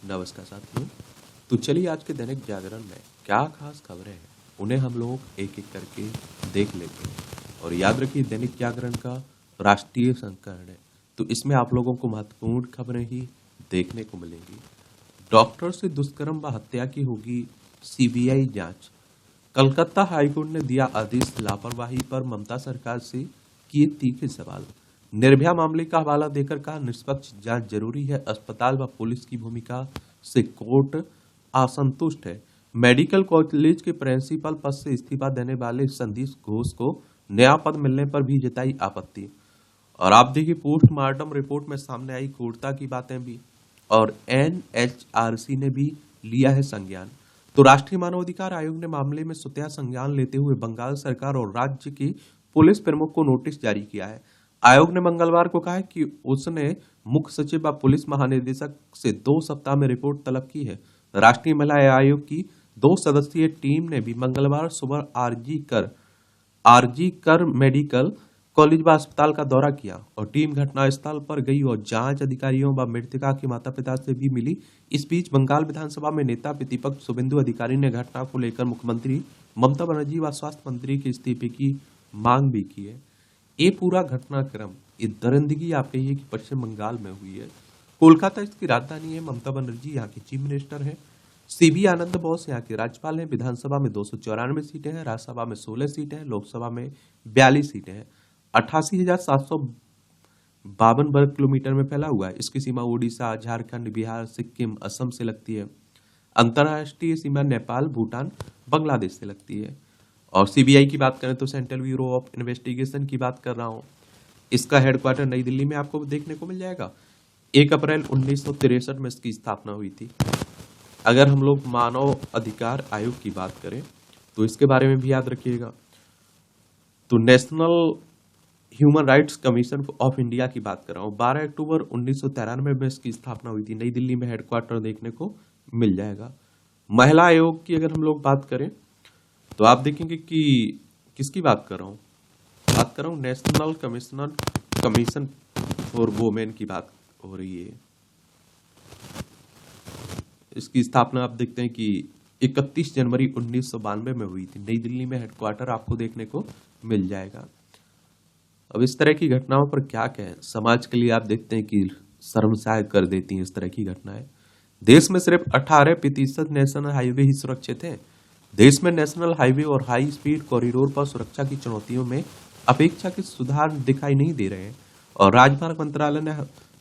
नमस्कार साथियों। तो चलिए आज के दैनिक जागरण में क्या खास खबरें हैं उन्हें हम लोग एक एक करके देख लेते हैं। और याद रखिए दैनिक जागरण का राष्ट्रीय संस्करण है, तो इसमें आप लोगों को महत्वपूर्ण खबरें ही देखने को मिलेंगी। डॉक्टर से दुष्कर्म व हत्या की होगी सीबीआई जांच। कलकत्ता हाईकोर्ट ने दिया आदेश, लापरवाही पर ममता सरकार से किए तीखे सवाल। निर्भया मामले का हवाला देकर कहा निष्पक्ष जांच जरूरी है, अस्पताल व पुलिस की भूमिका से कोर्ट असंतुष्ट है। मेडिकल कॉलेज के प्रिंसिपल पद से इस्तीफा देने वाले संदीप घोष को नया पद मिलने पर भी जताई आपत्ति। और आप देखिए पोस्टमार्टम रिपोर्ट में सामने आई क्रूरता की बातें भी, और एनएचआरसी ने भी लिया है संज्ञान। तो राष्ट्रीय मानवाधिकार आयोग ने मामले में स्वतः संज्ञान लेते हुए बंगाल सरकार और राज्य की पुलिस प्रमुख को नोटिस जारी किया है। आयोग ने मंगलवार को कहा है कि उसने मुख्य सचिव व पुलिस महानिदेशक से 2 सप्ताह में रिपोर्ट तलब की है। राष्ट्रीय महिला आयोग की 2 सदस्यीय टीम ने भी मंगलवार सुबह आरजी कर मेडिकल कॉलेज व अस्पताल का दौरा किया और टीम घटनास्थल पर गई और जांच अधिकारियों व मृतका के माता पिता से भी मिली। इस बीच बंगाल विधानसभा में नेता प्रतिपक्ष शुभेंदु अधिकारी ने घटना को लेकर मुख्यमंत्री ममता बनर्जी व स्वास्थ्य मंत्री के इस्तीफे की मांग भी की है। ये पूरा घटनाक्रम, ये दरिंदगी आप कहिए कि पश्चिम बंगाल में हुई है। कोलकाता इसकी राजधानी है। ममता बनर्जी यहाँ की चीफ मिनिस्टर है। सीबी आनंद बोस यहाँ के राज्यपाल हैं। विधानसभा में 294 सीटें हैं, राज्यसभा में 16 सीटें हैं, लोकसभा में 42 सीटें हैं। 88,752 वर्ग किलोमीटर में फैला हुआ है। इसकी सीमा उड़ीसा, झारखंड, बिहार, सिक्किम, असम से लगती है। अंतर्राष्ट्रीय सीमा नेपाल, भूटान, बांग्लादेश से लगती है। और सीबीआई की बात करें तो सेंट्रल ब्यूरो ऑफ इन्वेस्टिगेशन की बात कर रहा हूं। इसका हेडक्वार्टर नई दिल्ली में आपको देखने को मिल जाएगा। 1 अप्रैल 1963 में इसकी स्थापना हुई थी। अगर हम लोग मानव अधिकार आयोग की बात करें तो इसके बारे में भी याद रखिएगा। तो national human rights commission of India की बात कर रहा हूँ। 12 अक्टूबर 1993 में इसकी स्थापना हुई थी। नई दिल्ली में हेडक्वार्टर देखने को मिल जाएगा। महिला आयोग की अगर हम लोग बात करें तो आप देखेंगे कि किसकी बात कर रहा हूँ, नेशनल कमीशन फॉर वुमेन की बात हो रही है। इसकी स्थापना आप देखते हैं कि 31 जनवरी 1992 में हुई थी। नई दिल्ली में हेडक्वार्टर आपको देखने को मिल जाएगा। अब इस तरह की घटनाओं पर क्या कहें, समाज के लिए आप देखते हैं कि शर्मसार कर देती हैं इस तरह की घटनाएं। देश में सिर्फ 18% नेशनल हाईवे ही सुरक्षित हैं। देश में नेशनल हाईवे और हाई स्पीड कॉरिडोर पर सुरक्षा की चुनौतियों में अपेक्षाकृत सुधार दिखाई नहीं दे रहे हैं। और राजमार्ग मंत्रालय ने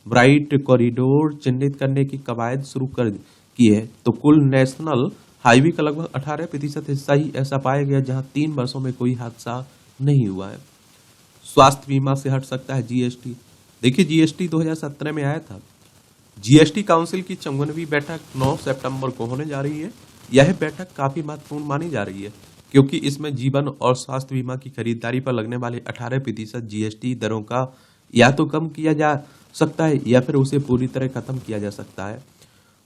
ब्राइट कॉरिडोर चिन्हित करने की कवायद शुरू कर की है। तो कुल नेशनल हाईवे का लगभग 18% हिस्सा ही ऐसा पाया गया जहां 3 वर्षों में कोई हादसा नहीं हुआ है। स्वास्थ्य बीमा से हट सकता है जीएसटी। देखिए जीएसटी 2017 में आया था। जीएसटी काउंसिल की 54वीं बैठक 9 सितंबर को होने जा रही है। यह बैठक काफी महत्वपूर्ण मानी जा रही है क्योंकि इसमें जीवन और स्वास्थ्य बीमा की खरीदारी पर लगने वाले 18% जीएसटी दरों का या तो कम किया जा सकता है या फिर उसे पूरी तरह खत्म किया जा सकता है।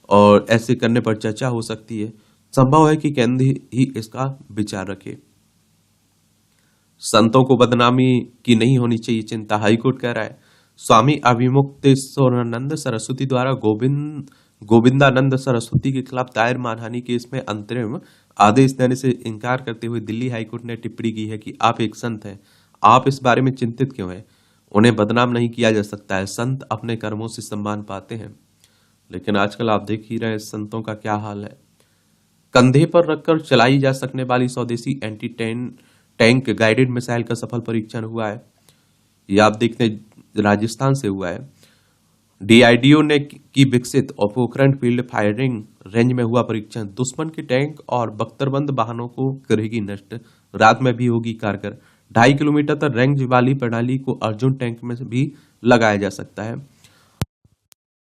और ऐसे करने पर चर्चा हो सकती है। संभव है कि केंद्र ही इसका विचार रखे। संतों को बदनामी की नहीं होनी चाहिए चिंता, हाईकोर्ट कह रहा है। स्वामी अभिमुक्तेश्वरानंद सरस्वती द्वारा गोविंदानंद सरस्वती के खिलाफ दायर मानहानि केस में अंतरिम आदेश देने से इनकार करते हुए दिल्ली हाईकोर्ट ने टिप्पणी की है कि आप एक संत हैं, आप इस बारे में चिंतित क्यों हैं? उन्हें बदनाम नहीं किया जा सकता है। संत अपने कर्मों से सम्मान पाते हैं। लेकिन आजकल आप देख ही रहे हैं संतों का क्या हाल है। कंधे पर रखकर चलाई जा सकने वाली स्वदेशी एंटी टैंक गाइडेड मिसाइल का सफल परीक्षण हुआ है। ये आप देखते हैं राजस्थान से हुआ है। डीआरडीओ ने की विकसित और पोखरण फील्ड फायरिंग रेंज में हुआ परीक्षण। दुश्मन के टैंक और बख्तरबंद वाहनों को करेगी नष्ट, रात में भी होगी कारगर। 2.5 किलोमीटर तक रेंज वाली प्रणाली को अर्जुन टैंक में भी लगाया जा सकता है।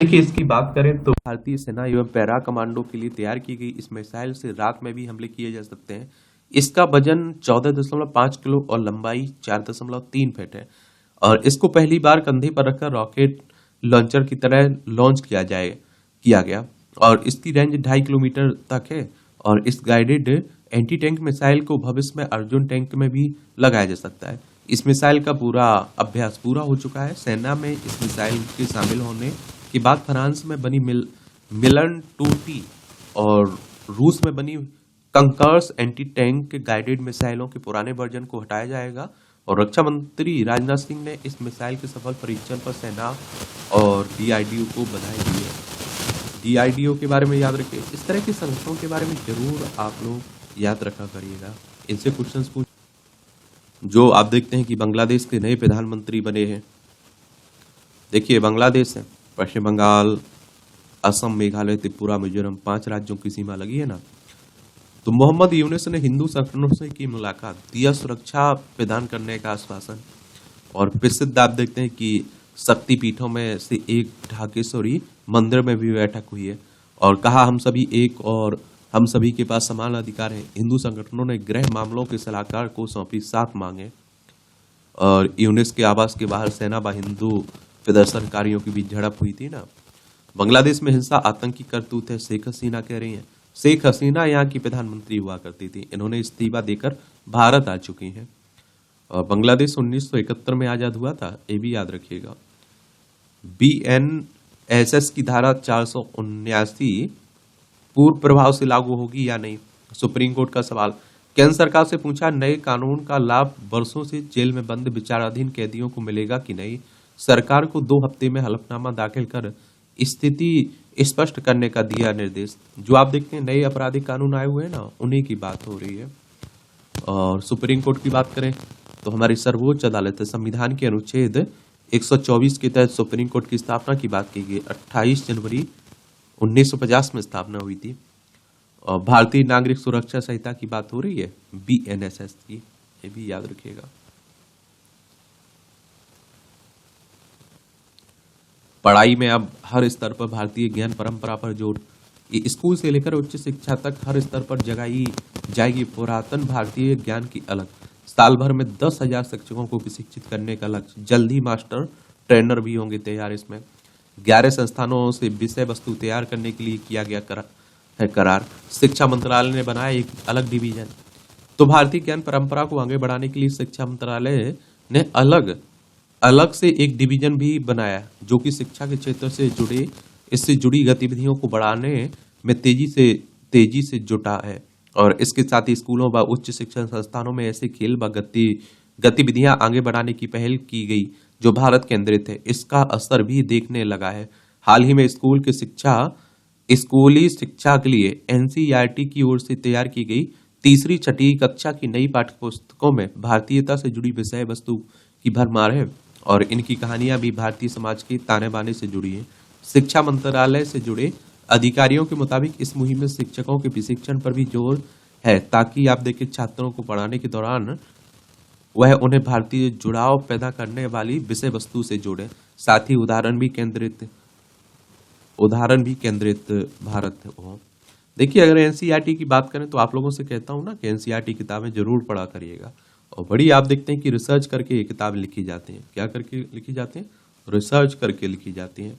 देखिए इसकी बात करें तो भारतीय सेना एवं पैरा कमांडो के लिए तैयार की गई इस मिसाइल से रात में भी हमले किए जा सकते हैं। इसका वजन 14.5 किलो और लंबाई 4.3 फीट है। और इसको पहली बार कंधे पर रखकर रॉकेट लॉन्चर की तरह लॉन्च किया गया। और इसकी रेंज 2.5 किलोमीटर तक है। और इस गाइडेड एंटी टैंक मिसाइल को भविष्य में अर्जुन टैंक में भी लगाया जा सकता है। इस मिसाइल का पूरा अभ्यास पूरा हो चुका है। सेना में इस मिसाइल के शामिल होने के बाद फ्रांस में बनी मिलन 2T और रूस में बनी कंकर्स एंटी टैंक गाइडेड मिसाइलों के पुराने वर्जन को हटाया जाएगा। और रक्षा मंत्री राजनाथ सिंह ने इस मिसाइल के सफल परीक्षण पर सेना और डीआरडीओ को बधाई दी है। डीआरडीओ के बारे में याद रखिए। इस तरह के संगठनों के बारे में जरूर आप लोग याद रखा करिएगा, इनसे क्वेश्चंस पूछ। जो आप देखते हैं कि बांग्लादेश के नए प्रधानमंत्री बने हैं। देखिए बांग्लादेश है, पश्चिम बंगाल, असम, मेघालय, त्रिपुरा, मिजोरम, 5 राज्यों की सीमा लगी है ना। तो मोहम्मद यूनुस ने हिंदू संगठनों से की मुलाकात, दिया सुरक्षा प्रदान करने का आश्वासन। और प्रसिद्ध आप देखते हैं कि शक्तिपीठों में से एक ढाकेश्वरी मंदिर में भी बैठक हुई है और कहा हम सभी एक और हम सभी के पास समान अधिकार है। हिंदू संगठनों ने गृह मामलों के सलाहकार को सौंपी 7 मांगे। और यूनुस के आवास के बाहर सेना व हिंदू प्रदर्शनकारियों की बीच झड़प हुई थी ना। बांग्लादेश में हिंसा आतंकी करतूत है, शेख हसीना कह रही हैं। शेख हसीना यहाँ की प्रधानमंत्री हुआ करती थी, इन्होंने इस्तीफा देकर भारत आ चुकी हैं। और बांग्लादेश 1971 में आजाद हुआ था, ये भी याद रखिएगा। BNSS की धारा 479 पूर्व प्रभाव से लागू होगी या नहीं, सुप्रीम कोर्ट का सवाल। केंद्र सरकार से पूछा, नए कानून का लाभ वर्षों से जेल में बंद विचाराधीन कैदियों को मिलेगा कि नहीं। सरकार को 2 हफ्ते में हलफनामा दाखिल कर स्थिति स्पष्ट करने का दिया निर्देश। जो आप देखते हैं नए आपराधिक कानून आए हुए हैं ना, उन्हीं की बात हो रही है। और सुप्रीम कोर्ट की बात करें तो हमारी सर्वोच्च अदालत है, संविधान के अनुच्छेद 124 के तहत सुप्रीम कोर्ट की स्थापना की बात की गई। 28 जनवरी 1950 में स्थापना हुई थी। और भारतीय नागरिक सुरक्षा संहिता की बात हो रही है, BNSS की, ये भी याद रखिएगा। पढ़ाई में अब हर स्तर पर भारतीय ज्ञान परंपरा पर जोर, ये स्कूल से लेकर उच्च शिक्षा तक हर स्तर पर जगाई जाएगी पुरातन भारतीय ज्ञान की अलग। साल भर में 10,000 शिक्षकों को प्रशिक्षित करने का लक्ष्य। जल्द ही मास्टर ट्रेनर भी होंगे तैयार। इसमें 11 संस्थानों से विषय वस्तु तैयार करने के लिए किया गया करार। शिक्षा मंत्रालय ने बनाया एक अलग डिवीजन। तो भारतीय ज्ञान परंपरा को आगे बढ़ाने के लिए शिक्षा मंत्रालय ने अलग से एक डिवीजन भी बनाया, जो कि शिक्षा के क्षेत्र से इससे जुड़ी गतिविधियों को बढ़ाने में तेजी से जुटा है। और इसके साथ ही स्कूलों व उच्च शिक्षण संस्थानों में ऐसे खेल व गतिविधियां आगे बढ़ाने की पहल की गई जो भारत केंद्रित है। इसका असर भी देखने लगा है। हाल ही में स्कूली शिक्षा के लिए NCERT की ओर से तैयार की गई 3री 6ठी कक्षा की नई पाठ्य पुस्तकों में भारतीयता से जुड़ी विषय वस्तु की भरमार है और इनकी कहानियां भी भारतीय समाज के ताने बाने से जुड़ी हैं। शिक्षा मंत्रालय से जुड़े अधिकारियों के मुताबिक इस मुहिम में शिक्षकों के प्रशिक्षण पर भी जोर है, ताकि आप देखिए छात्रों को पढ़ाने के दौरान वह उन्हें भारतीय जुड़ाव पैदा करने वाली विषय वस्तु से जोड़े। साथ ही उदाहरण भी केंद्रित भारत हो। देखिए अगर NCERT की बात करें तो आप लोगों से कहता हूं ना कि NCERT किताबें जरूर पढ़ा करिएगा। और बड़ी आप देखते हैं कि रिसर्च करके ये किताब लिखी जाती हैं। क्या करके लिखी जाती हैं? रिसर्च करके लिखी जाती हैं।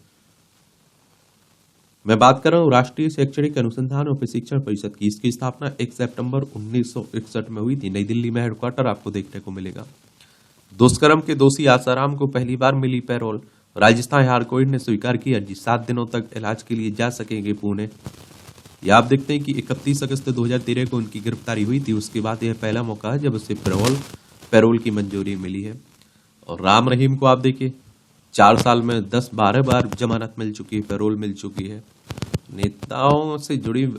मैं बात कर रहा हूँ राष्ट्रीय शैक्षणिक अनुसंधान और प्रशिक्षण परिषद की। इसकी स्थापना 1 सितंबर 1961 में हुई थी। नई दिल्ली में हेडक्वार्टर आपको देखने को मिलेगा। दुष्कर्म के दोषी आसाराम को पहली बार मिली पैरोल। राजस्थान हाईकोर्ट ने स्वीकार की अर्जी, 7 दिनों तक इलाज के लिए जा सकेंगे पुणे। ये आप देखते हैं कि 31 अगस्त 2013 को उनकी गिरफ्तारी हुई थी। उसके बाद यह पहला मौका है जब उसे पैरोल की मंजूरी मिली है। और राम रहीम को आप देखिए 4 साल में 10-12 बार जमानत मिल चुकी है, पैरोल मिल चुकी है। नेताओं से जुड़ी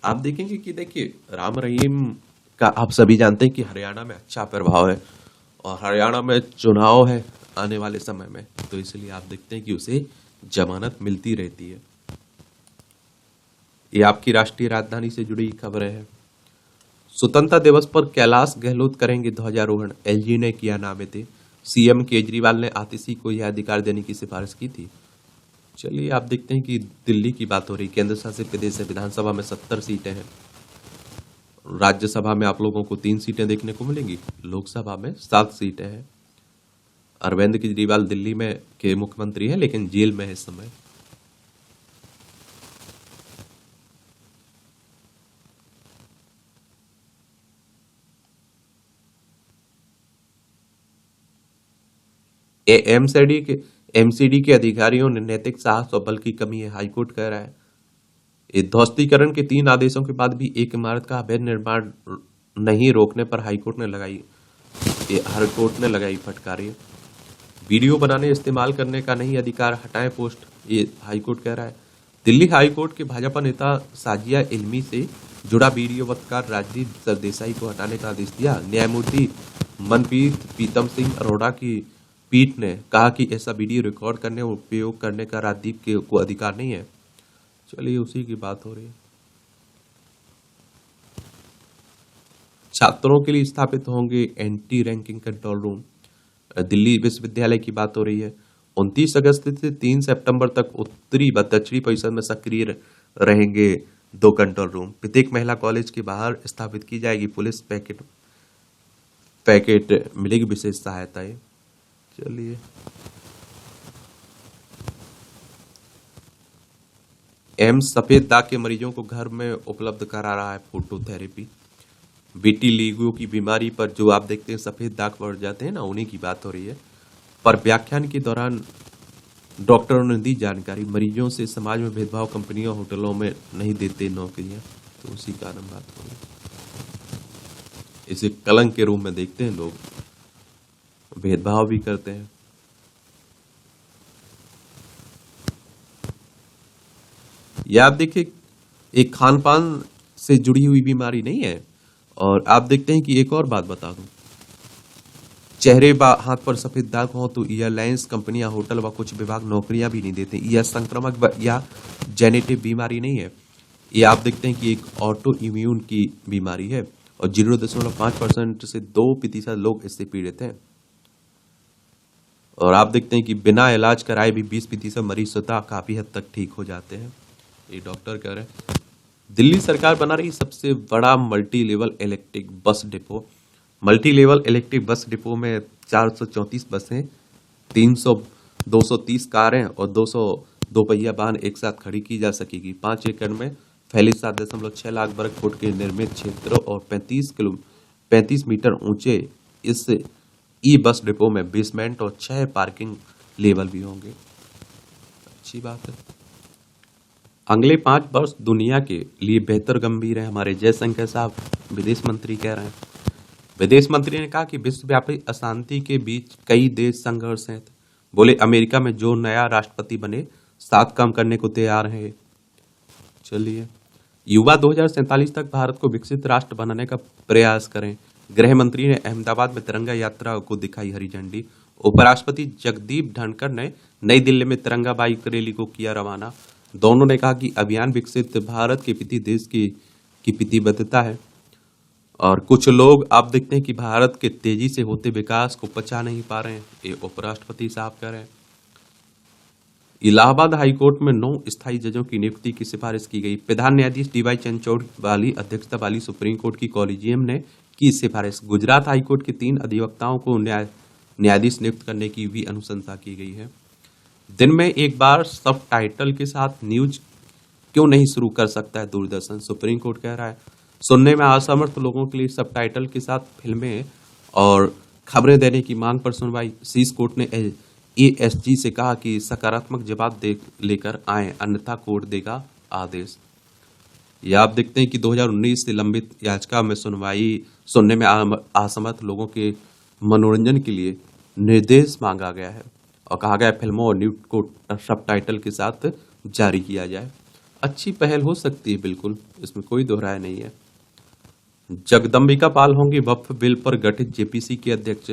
आप देखेंगे कि देखिए राम रहीम का आप सभी जानते हैं कि हरियाणा में अच्छा प्रभाव है और हरियाणा में चुनाव है आने वाले समय में, तो इसलिए आप देखते हैं कि उसे जमानत मिलती रहती है। ये आपकी राष्ट्रीय राजधानी से जुड़ी खबरें हैं। स्वतंत्रता दिवस पर कैलाश गहलोत करेंगे ध्वजारोहण, LG ने किया नामेते। CM केजरीवाल ने आतिशी को यह अधिकार देने की सिफारिश की थी। चलिए आप देखते हैं कि दिल्ली की बात हो रही। केंद्र शासित प्रदेश है, विधानसभा में 70 सीटें हैं। राज्यसभा में आप लोगों को 3 सीटें देखने को मिलेंगी, लोकसभा में 7 सीटें हैं। अरविंद केजरीवाल दिल्ली में के मुख्यमंत्री हैं लेकिन जेल में है इस समय। MCD के अधिकारियों ने नैतिक साहस और बल की कमी है, हाईकोर्ट कह रहा है। ये ध्वस्तीकरण के 3 आदेशों के बाद भी एक इमारत का अवैध निर्माण नहीं रोकने पर हाईकोर्ट ने लगाई फटकार। वीडियो बनाने इस्तेमाल करने का नहीं अधिकार, हटाएं पोस्ट, ये हाईकोर्ट कह रहा है। दिल्ली हाईकोर्ट के भाजपा नेता साजिया इल्मी से जुड़ा वीडियो पत्रकार राजदीप सरदेसाई को हटाने का आदेश दिया। न्यायमूर्ति मनप्रीत प्रीतम सिंह अरोड़ा की पीठ ने कहा कि ऐसा वीडियो रिकॉर्ड करने और उपयोग करने का राजदीप को अधिकार नहीं है। चलिए उसी की बात हो रही है। छात्रों के लिए स्थापित होंगे anti ranking control room. Delhi विश्वविद्यालय की बात हो रही है। 29 अगस्त से 3 सितंबर तक उत्तरी व दक्षिणी परिसर में सक्रिय रहेंगे 2 कंट्रोल रूम। प्रत्येक महिला कॉलेज के बाहर स्थापित की जाएगी पुलिस पैकेट मिलेगी विशेष सहायता। चलिए एम्स सफेद दाग के मरीजों को घर में उपलब्ध करा रहा है फोटोथेरेपी। विटिलिगो की बीमारी पर जो आप देखते हैं सफेद दाग पड़ जाते हैं ना, उन्हीं की बात हो रही है। पर व्याख्यान के दौरान डॉक्टरों ने दी जानकारी, मरीजों से समाज में भेदभाव कंपनियों होटलों में नहीं देते नौकरियां, तो उसी कारण बात हो रही है। इसे कलंक के रूप में देखते हैं लोग, भेदभाव भी करते हैं। या आप देखिए एक खान पान से जुड़ी हुई बीमारी नहीं है। और आप देखते हैं कि एक और बात बता दूं, चेहरे हाथ पर सफेद दाग हो तो एयरलाइंस कंपनियां, होटल व कुछ विभाग नौकरियां भी नहीं देते। यह संक्रामक या जेनेटिव बीमारी नहीं है। ये आप देखते हैं कि एक ऑटो इम्यून की बीमारी है और 0.5% से 2% लोग इससे पीड़ित हैं। और आप देखते हैं कि बिना इलाज कराए भी 20% मरीज स्वतः काफी हद तक ठीक हो जाते हैं, ये डॉक्टर कह रहे हैं। दिल्ली सरकार बना रही सबसे बड़ा multi level electric bus depot. Multi level electric bus depot में 434 बसें, 230 कारें और 200 दोपहिया वाहन एक साथ खड़ी की जा सकेगी। 5 एकड़ में फैले 7.6 लाख वर्ग फुट के निर्मित क्षेत्र और 35 मीटर ऊंचे इस ई बस डिपो में बेसमेंट और 6 पार्किंग लेवल भी होंगे। अच्छी बात है। अगले 5 वर्ष दुनिया के लिए बेहतर गंभीर है, हमारे जयशंकर साहब विदेश मंत्री कह रहे हैं। विदेश मंत्री ने कहा कि विश्वव्यापी अशांति के बीच कई देश संघर्ष हैं। बोले अमेरिका में जो नया राष्ट्रपति बने साथ काम करने को तैयार है। चलिए, युवा 2047 तक भारत को विकसित राष्ट्र बनाने का प्रयास करें। गृह मंत्री ने अहमदाबाद में तिरंगा यात्रा को दिखाई हरी झंडी। उपराष्ट्रपति जगदीप धनखड़ ने नई दिल्ली में तिरंगा बाइक रैली को किया रवाना। दोनों ने कहा कि अभियान विकसित भारत के प्रति देश की प्रतिबद्धता है। और कुछ लोग आप देखते हैं कि भारत के तेजी से होते विकास को पचा नहीं पा रहे हैं, ये उपराष्ट्रपति साहब कह रहे हैं। इलाहाबाद हाईकोर्ट में 9 स्थायी जजों की नियुक्ति की सिफारिश की गई। प्रधान न्यायाधीश डीवाई चंद्रचूड़ वाली अध्यक्षता वाली सुप्रीम कोर्ट की कॉलेजियम ने की सिफारिश। गुजरात हाईकोर्ट के 3 अधिवक्ताओं को न्यायाधीश नियुक्त करने की भी अनुशंसा की गई है। दिन में एक बार सब टाइटल के साथ न्यूज क्यों नहीं शुरू कर सकता है दूरदर्शन, सुप्रीम कोर्ट कह रहा है। सुनने में असमर्थ लोगों के लिए सब टाइटल के साथ फिल्में और खबरें देने की मांग पर सुनवाई। शीर्ष कोर्ट ने एएसजी से कहा कि सकारात्मक जवाब लेकर आए, अन्यथा कोर्ट देगा आदेश। यह आप देखते हैं कि 2019 से लंबित याचिका में सुनने में असमर्थ लोगों के मनोरंजन के लिए निर्देश मांगा गया है और कहा गया फिल्मों और न्यूज को सब टाइटल के साथ जारी किया जाए। अच्छी पहल हो सकती है, बिल्कुल, इसमें कोई दोहराय नहीं है। जगदम्बिका पाल होंगे वक्फ बिल पर गठित जेपीसी के अध्यक्ष।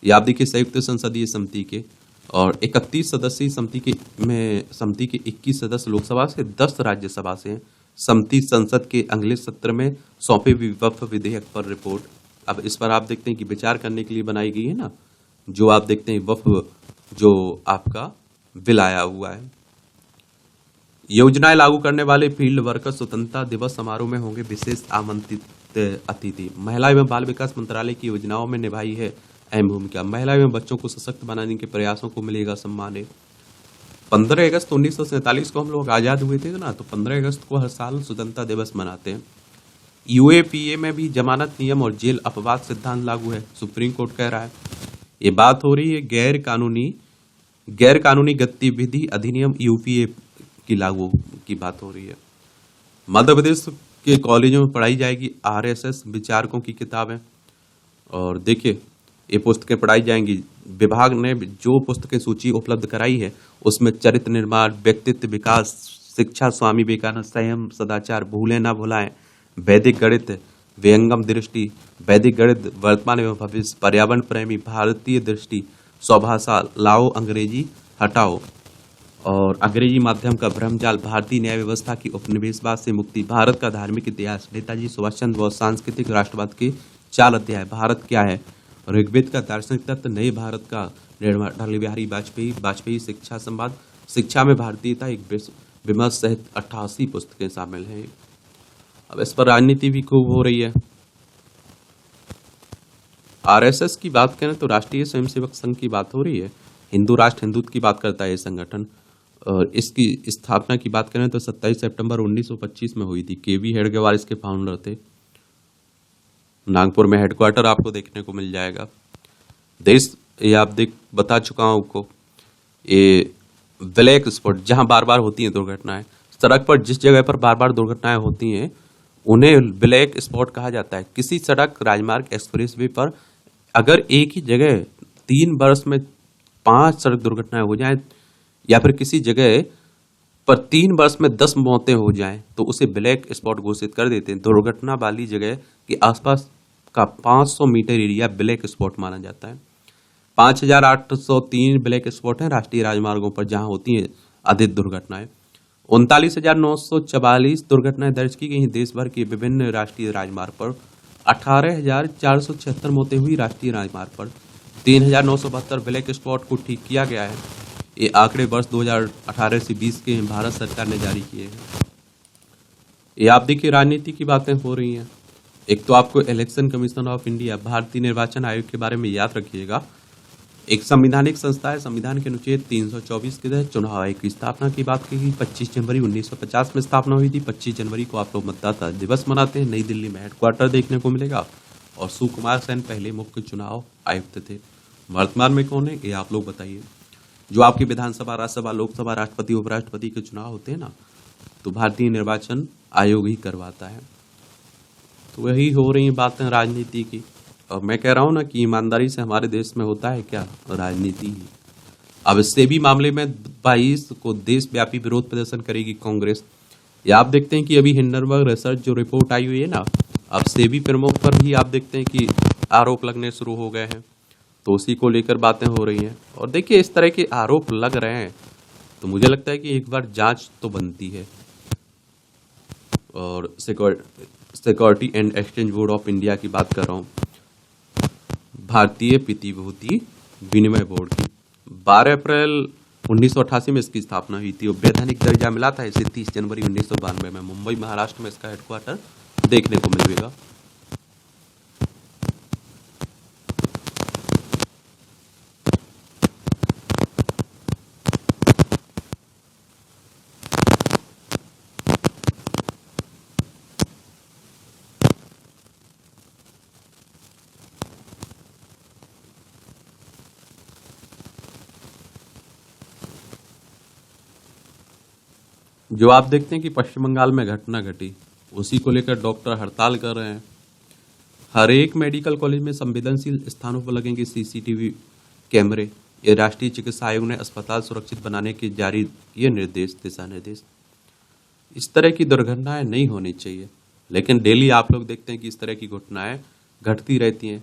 याद देखिए संयुक्त संसदीय समिति के और 31 सदस्यीय समिति के 21 सदस्य लोकसभा से, 10 राज्यसभा से। समिति संसद के अगले सत्र में सौंपे वक्फ विधेयक पर रिपोर्ट। अब इस पर आप देखते हैं कि विचार करने के लिए बनाई गई है ना, जो आप देखते हैं वक्फ जो आपका बिल आया हुआ है। योजनाएं लागू करने वाले फील्ड वर्कर स्वतंत्रता दिवस समारोह में होंगे विशेष आमंत्रित अतिथि। महिला एवं बाल विकास मंत्रालय की योजनाओं में निभाई है अहम भूमिका। महिला एवं बच्चों को सशक्त बनाने के प्रयासों को मिलेगा सम्मान। 15 अगस्त 1947 को हम लोग आजाद हुए थे ना, तो 15 अगस्त को हर साल स्वतंत्रता दिवस मनाते हैं। यूएपीए में भी जमानत नियम और जेल अपवाद सिद्धांत लागू है, सुप्रीम कोर्ट कह रहा है। ये बात हो रही है गैर कानूनी गतिविधि अधिनियम यूपीए की लागू की बात हो रही है। मध्य प्रदेश के कॉलेजों में पढ़ाई जाएगी आरएसएस विचारकों की किताबें। और देखिए, ये पुस्तकें पढ़ाई जाएंगी। विभाग ने जो पुस्तकें सूची उपलब्ध कराई है उसमें चरित्र निर्माण, व्यक्तित्व विकास, शिक्षा, स्वामी विवेकानंद, संयम, सदाचार, भूले ना भुलाएं, वैदिक गणित, व्यंगम दृष्टि, वैदिक गणित वर्तमान एवं भविष्य, पर्यावरण प्रेमी, भारतीय दृष्टि, स्वभाषा, लाओ अंग्रेजी हटाओ और अंग्रेजी माध्यम का भ्रमजाल, भारतीय न्याय व्यवस्था की उपनिवेशवाद से मुक्ति, भारत का धार्मिक इतिहास, नेताजी सुभाष चंद्र बोस, सांस्कृतिक राष्ट्रवाद के 4 अध्याय, भारत क्या है, ऋग्वेद का दार्शनिक तत्व, नए भारत का निर्माण, अटल बिहारी वाजपेयी शिक्षा संवाद, शिक्षा में भारतीयता एक विमर्श सहित 88 पुस्तकें शामिल हैं। अब इस पर राजनीति भी खूब हो रही है। आरएसएस की बात करें तो राष्ट्रीय स्वयंसेवक संघ की बात हो रही है। हिंदू राष्ट्र हिंदुत्व की बात करता है ये संगठन। और इसकी स्थापना की बात करें तो 27 सितंबर 1925 में हुई थी। केवी हेडगेवार इसके फाउंडर थे। नागपुर में हेडक्वार्टर आपको देखने को मिल जाएगा। देश ये आप बता चुका हूं आपको। ये ब्लैक स्पॉट जहां बार बार होती हैं दुर्घटनाएं, सड़क पर जिस जगह पर बार बार दुर्घटनाएं होती हैं उन्हें ब्लैक स्पॉट कहा जाता है। किसी सड़क, राजमार्ग, एक्सप्रेसवे पर अगर एक ही जगह 3 वर्ष में 5 सड़क दुर्घटनाएं हो जाएं या फिर किसी जगह पर 3 वर्ष में 10 मौतें हो जाएं तो उसे ब्लैक स्पॉट घोषित कर देते हैं। दुर्घटना वाली जगह के आसपास का 500 मीटर एरिया ब्लैक स्पॉट माना जाता है। 5803 ब्लैक स्पॉट हैं राष्ट्रीय राजमार्गों पर जहां होती हैं अधिक दुर्घटनाएं। 39,944 दुर्घटनाएं दर्ज की गई देश भर के विभिन्न राष्ट्रीय राजमार्ग पर। 18,476 मौतें हुई राष्ट्रीय राजमार्ग पर। 3,972 ब्लैक स्पॉट को ठीक किया गया है। ये आंकड़े वर्ष 2018 से 20 के भारत सरकार ने जारी किए हैं। ये आप देखिए, राजनीति की बातें हो रही हैं। एक तो आपको इलेक्शन कमीशन ऑफ इंडिया, भारतीय निर्वाचन आयोग के बारे में याद रखिएगा। एक संवैधानिक संस्था है। संविधान के अनुच्छेद 324 के तहत चुनाव आयोग की स्थापना की बात की गई। 25 जनवरी 1950 में स्थापना हुई थी। 25 जनवरी को आप लोग मतदाता दिवस मनाते हैं। नई दिल्ली में हेडक्वार्टर देखने को मिलेगा। और सुकुमार सेन पहले मुख्य चुनाव आयुक्त थे। वर्तमान में कौन है ये आप लोग बताइए। जो आपकी विधानसभा, राज्यसभा, लोकसभा, राष्ट्रपति, उपराष्ट्रपति के चुनाव होते हैं ना, तो भारतीय निर्वाचन आयोग ही करवाता है। तो वही हो रही बातें राजनीति की। और मैं कह रहा हूं ना कि ईमानदारी से हमारे देश में होता है क्या, राजनीति ही। अब सेबी मामले में 22 को देशव्यापी विरोध प्रदर्शन करेगी कांग्रेस। या आप देखते हैं कि अभी हिंडनबर्ग रिसर्च जो रिपोर्ट आई हुई है ना, अब सेबी प्रमुख पर भी आप देखते हैं कि आरोप लगने शुरू हो गए हैं। तो उसी को लेकर बातें हो रही हैं। और देखिए, इस तरह के आरोप लग रहे हैं तो मुझे लगता है कि एक बार जांच तो बनती है। और security and exchange board of India की बात कर रहा हूं, भारतीय प्रतिभूति विनिमय बोर्ड की 12 अप्रैल 1988 में इसकी स्थापना हुई थी और वैधानिक दर्जा मिला था इसे 30 जनवरी 1992 में। मुंबई, महाराष्ट्र में इसका हेडक्वार्टर देखने को मिलेगा। जो आप देखते हैं कि पश्चिम बंगाल में घटना घटी, उसी को लेकर डॉक्टर हड़ताल कर रहे हैं। हर एक मेडिकल कॉलेज में संवेदनशील स्थानों पर लगेंगे सीसीटीवी कैमरे। ये राष्ट्रीय चिकित्सा आयोग ने अस्पताल सुरक्षित बनाने के जारी किए दिशा निर्देश। इस तरह की दुर्घटनाएं नहीं होनी चाहिए, लेकिन डेली आप लोग देखते हैं कि इस तरह की घटनाएं घटती रहती हैं।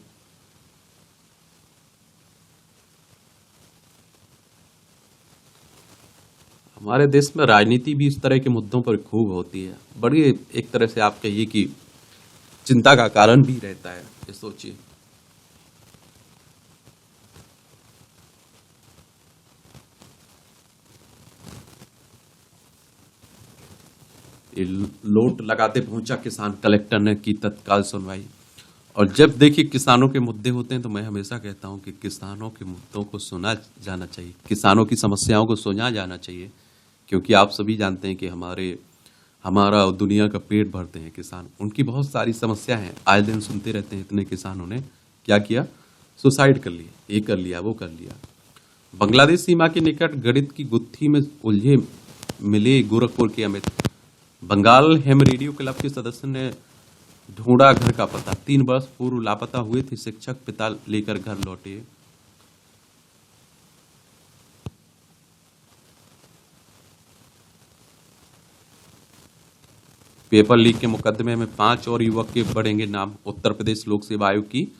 हमारे देश में राजनीति भी इस तरह के मुद्दों पर खूब होती है। बड़ी एक तरह से आप कहिए कि चिंता का कारण भी रहता है। ये सोचिए, लोट लगाते पहुंचा किसान, कलेक्टर ने की तत्काल सुनवाई। और जब देखिए किसानों के मुद्दे होते हैं तो मैं हमेशा कहता हूं कि किसानों के मुद्दों को सुना जाना चाहिए, किसानों की समस्याओं को सुना जाना चाहिए। क्योंकि आप सभी जानते हैं कि हमारा दुनिया का पेट भरते हैं किसान। उनकी बहुत सारी समस्या हैं, आए दिन सुनते रहते हैं। इतने किसानों ने क्या किया, सुसाइड कर लिया, ये कर लिया, वो कर लिया। बांग्लादेश सीमा के निकट गणित की गुत्थी में उलझे मिले गोरखपुर के अमित। बंगाल हेम रेडियो क्लब के सदस्य ने ढूंढा घर का पता। 3 वर्ष पूर्व लापता हुए थे शिक्षक, पिता लेकर घर लौटे। पेपर लीक के मुकदमे में 5 और युवक के बढ़ेंगे नाम। उत्तर प्रदेश लोक सेवा आयोग की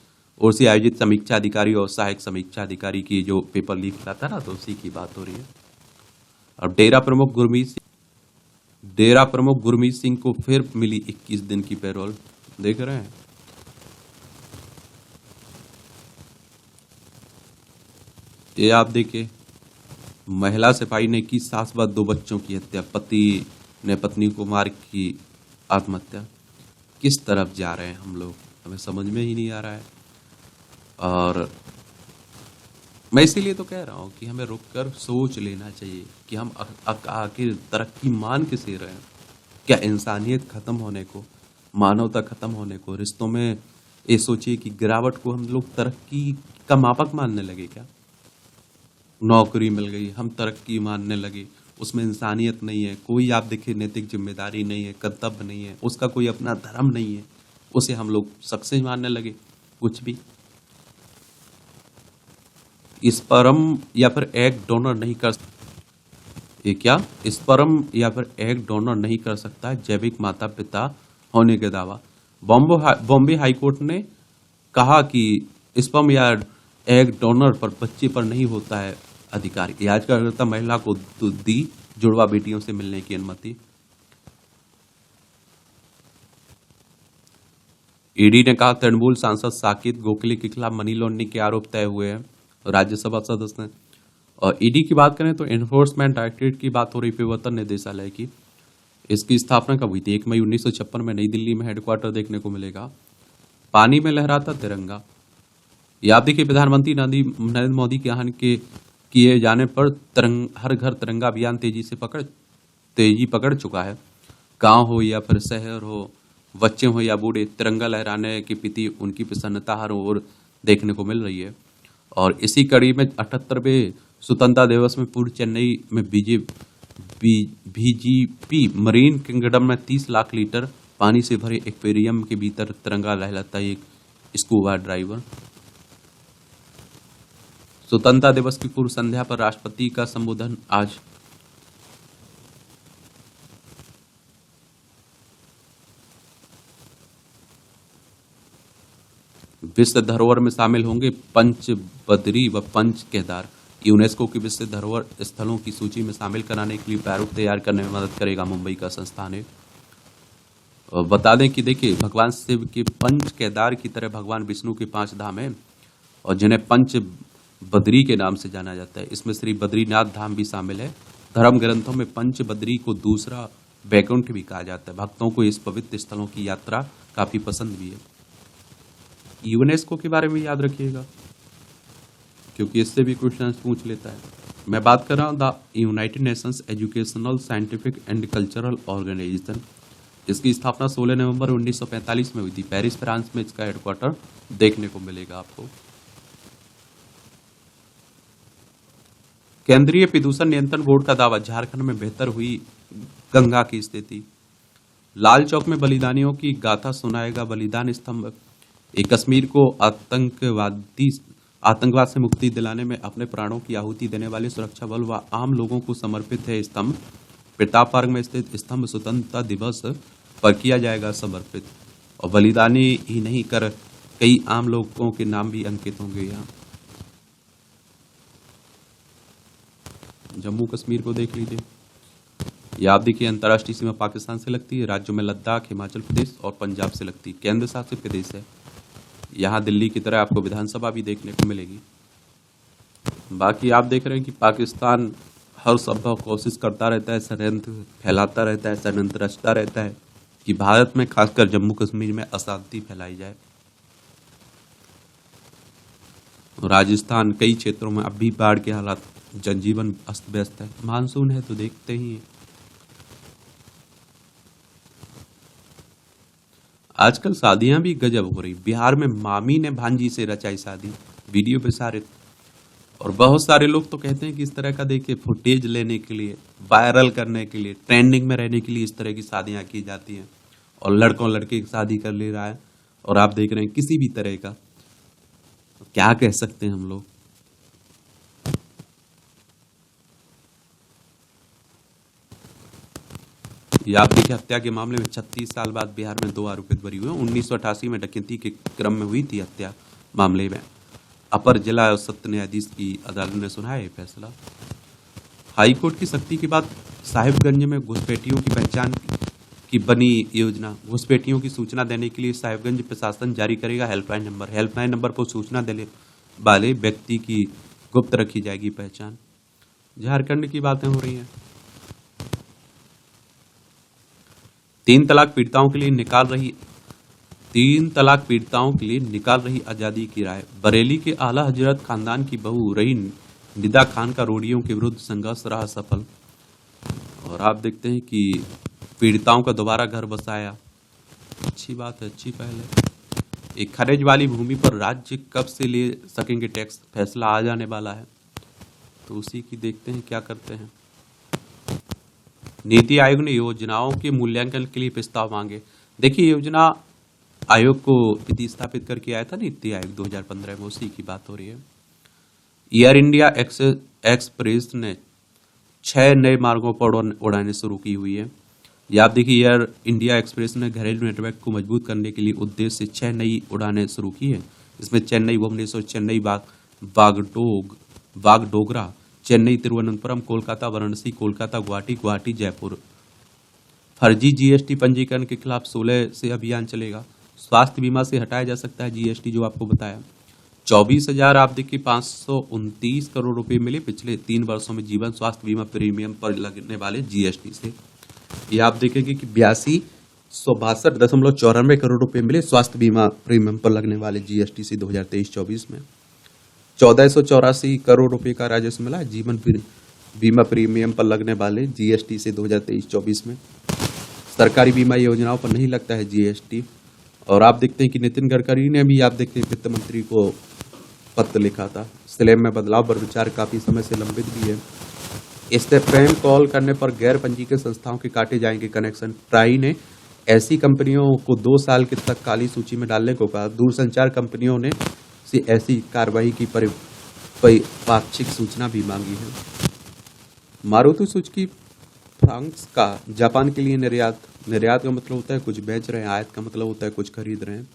ओर से आयोजित समीक्षा अधिकारी और सहायक समीक्षा अधिकारी की जो पेपर लीक हुआ था ना, तो उसी की बात हो रही है। और डेरा प्रमुख गुरमीत सिंह को फिर मिली 21 दिन की पैरोल। देख रहे हैं, ये आप देखिए, महिला सिपाही ने की सास व 2 बच्चों की हत्या, पति ने पत्नी को मार की आत्महत्या। किस तरफ जा रहे हैं हम लोग, हमें समझ में ही नहीं आ रहा है। और मैं इसीलिए तो कह रहा हूं कि हमें रुककर सोच लेना चाहिए कि हम आखिर तरक्की मान किसे रहे हैं। क्या इंसानियत खत्म होने को, मानवता खत्म होने को, रिश्तों में ये सोचिए कि गिरावट को हम लोग तरक्की का मापक मानने लगे क्या? नौकरी मिल गई, हम तरक्की मानने लगे, उसमें इंसानियत नहीं है, कोई आप देखिए नैतिक जिम्मेदारी नहीं है, कर्तव्य नहीं है, उसका कोई अपना धर्म नहीं है, उसे हम लोग सक्सेस मानने लगे। कुछ भी स्पर्म या फिर एग डोनर नहीं कर, ये क्या, स्पर्म या फिर एग डोनर नहीं कर सकता जैविक माता पिता होने के दावा। बॉम्बे हाईकोर्ट ने कहा कि स्पर्म या एग डोनर पर बच्चे पर नहीं होता है अधिकार। याचिकाकर्ता महिला को दी जुड़वा बेटियों से मिलने की अनुमति। ईडी ने कहा तृणमूल सांसद साकेत गोखले के खिलाफ मनी लॉन्ड्रिंग के आरोप तय हुए हैं। राज्यसभा सदस्य ने, और ईडी की बात करें तो एनफोर्समेंट डायरेक्टरेट की बात हो रही, प्रवर्तन निदेशालय की। इसकी स्थापना कब हुई थी? 1 मई 1956 में नई दिल्ली में हेडक्वार्टर देखने को मिलेगा। पानी में लहराता तिरंगा। याद देखिए, प्रधानमंत्री नरेंद्र मोदी के आह्वान के किए जाने पर हर घर तिरंगा अभियान तेजी पकड़ चुका है। गांव हो या फिर शहर हो, बच्चे हो या बूढ़े, तिरंगा लहराने के प्रति उनकी प्रसन्नता हर ओर देखने को मिल रही है। और इसी कड़ी में 78वें स्वतंत्रता दिवस में पूर्व चेन्नई में बीजीपी मरीन किंगडम में 30 लाख लीटर पानी से भरे एक्वेरियम के भीतर तिरंगा लहराता एक स्कूबा ड्राइवर। स्वतंत्रता दिवस की पूर्व संध्या पर राष्ट्रपति का संबोधन आज। विश्व धरोहर में शामिल होंगे पंच बदरी व पंच केदार। यूनेस्को की विश्व धरोहर स्थलों की सूची में शामिल कराने के लिए प्रारूप तैयार करने में मदद करेगा मुंबई का संस्थान है। और बता दें कि देखिए, भगवान शिव के पंच केदार की तरह भगवान विष्णु के 5 धाम हैं और जिन्हें पंच बदरी के नाम से जाना जाता है। इसमें श्री बद्रीनाथ धाम भी शामिल है। धर्म ग्रंथों में पंच बदरी को दूसरा बैकुंठ भी कहा जाता है। भक्तों को इस पवित्र स्थलों की यात्रा काफी पसंद भी है। यूनेस्को के बारे में याद रखिएगा, क्योंकि इससे भी क्वेश्चन पूछ लेता है। मैं बात कर रहा हूँ the United Nations Educational, Scientific and Cultural Organization. इसकी स्थापना 16 नवंबर 1945 में हुई थी। पेरिस, फ्रांस में इसका हेडक्वार्टर देखने को मिलेगा आपको। केंद्रीय प्रदूषण नियंत्रण बोर्ड का दावा, झारखंड में बेहतर हुई गंगा की स्थिति। लाल चौक में बलिदानियों की गाथा सुनाएगा बलिदान स्तंभ। कश्मीर को आतंकवाद से मुक्ति दिलाने में अपने प्राणों की आहुति देने वाले सुरक्षा बल व आम लोगों को समर्पित है स्तंभ। प्रताप पार्क में स्थित स्तंभ स्वतंत्रता दिवस पर किया जाएगा समर्पित। और बलिदानी ही नहीं कर कई आम लोगों के नाम भी अंकित होंगे यहाँ। जम्मू कश्मीर को देख लीजिए। या आप देखिए, अंतर्राष्ट्रीय सीमा पाकिस्तान से लगती है। राज्यों में लद्दाख, हिमाचल प्रदेश और पंजाब से लगती है। केंद्र शासित प्रदेश है। यहाँ दिल्ली की तरह आपको विधानसभा भी देखने को मिलेगी। बाकी आप देख रहे हैं कि पाकिस्तान हर संभव कोशिश करता रहता है, षड्यंत्र फैलाता रहता है, षड्यंत्र रचता रहता है कि भारत में, खासकर जम्मू कश्मीर में अशांति फैलाई जाए। राजस्थान कई क्षेत्रों में अब भी बाढ़ के हालात, जनजीवन अस्त व्यस्त है। मानसून है तो देखते ही हैं। आजकल शादियां भी गजब हो रही। बिहार में मामी ने भांजी से रचाई शादी, वीडियो प्रसारित। और बहुत सारे लोग तो कहते हैं कि इस तरह का देखिए फुटेज लेने के लिए, वायरल करने के लिए, ट्रेंडिंग में रहने के लिए इस तरह की शादियां की जाती हैं। और लड़कों लड़के की शादी कर ले रहा है और आप देख रहे हैं किसी भी तरह का। क्या कह सकते हैं हम लोग। यात्री की हत्या के मामले में 36 साल बाद बिहार में 2 आरोपित बरी हुए। 1988 में डकैती के क्रम में हुई थी हत्या मामले में अपर जिला और सत्र न्यायाधीश की अदालत ने सुनाया ये फैसला। हाईकोर्ट की सख्ती के बाद साहिबगंज में घुसपैठियों की पहचान की बनी योजना। घुसपैठियों की सूचना देने के लिए साहिबगंज प्रशासन जारी करेगा हेल्पलाइन नंबर। हेल्पलाइन नंबर पर सूचना देने वाले व्यक्ति की गुप्त रखी जाएगी पहचान। झारखंड की बातें हो रही हैं। 3 तलाक पीड़िताओं के लिए निकाल रही आजादी की राय। बरेली के आला हजरत खानदान की बहू रही निदा खान का रोडियों के विरुद्ध संघर्ष रहा सफल। और आप देखते हैं कि पीड़िताओं का दोबारा घर बसाया। अच्छी बात है, अच्छी पहल है। एक खनिज वाली भूमि पर राज्य कब से ले सकेंगे टैक्स, फैसला आ जाने वाला है, तो उसी की देखते हैं क्या करते हैं। नीति आयोग ने योजनाओं के मूल्यांकन के लिए प्रस्ताव मांगे। देखिए योजना आयोग को विधि स्थापित करके आया था नीति आयोग 2015 में, उसी की बात हो रही है। एयर इंडिया एक्सप्रेस ने 6 नए मार्गों पर उड़ानें शुरू की हुई है। या आप देखिए एयर इंडिया एक्सप्रेस ने घरेलू नेटवर्क को मजबूत करने के लिए उद्देश्य से 6 नई उड़ानें शुरू की है। इसमें चेन्नई भुवनेश्वर, चेन्नई बागडोगरा, चेन्नई तिरुवनंतपुरम, कोलकाता वाराणसी, कोलकाता गुवाहाटी, गुवाहाटी जयपुर। फर्जी जीएसटी पंजीकरण के खिलाफ 16 से अभियान चलेगा। स्वास्थ्य बीमा से हटाया जा सकता है जीएसटी, जो आपको बताया। 24,000 आप देखिए 529 करोड़ रुपए मिले पिछले 3 वर्षों में जीवन स्वास्थ्य बीमा प्रीमियम पर लगने वाले जीएसटी से। ये आप देखेंगे कि 82,162.94 करोड़ रुपए मिले स्वास्थ्य बीमा प्रीमियम पर लगने वाले जीएसटी से 2023-24 में। 1484 करोड़ रुपए का राजस्व मिला जीवन बीमा प्रीमियम पर लगने वाले जीएसटी से 2023-24 में। सरकारी बीमा योजनाओं पर नहीं लगता है जीएसटी। और आप देखते हैं कि नितिन गडकरी ने भी आप देखते हैं वित्त मंत्री को पत्र लिखा था। स्लैब में बदलाव पर विचार काफी समय से लंबित भी है। इससे स्पैम कॉल करने पर गैर पंजीकृत संस्थाओं के काटे जाएंगे कनेक्शन। ट्राई ने ऐसी कंपनियों को 2 साल के तक काली सूची में डालने को कहा। दूरसंचार कंपनियों ने से ऐसी कार्रवाई की पाक्षिक सूचना भी मांगी है। मारुति सुजुकी फ्रांस का जापान के लिए निर्यात का मतलब होता है कुछ बेच रहे हैं, आयात का मतलब होता है कुछ खरीद रहे हैं।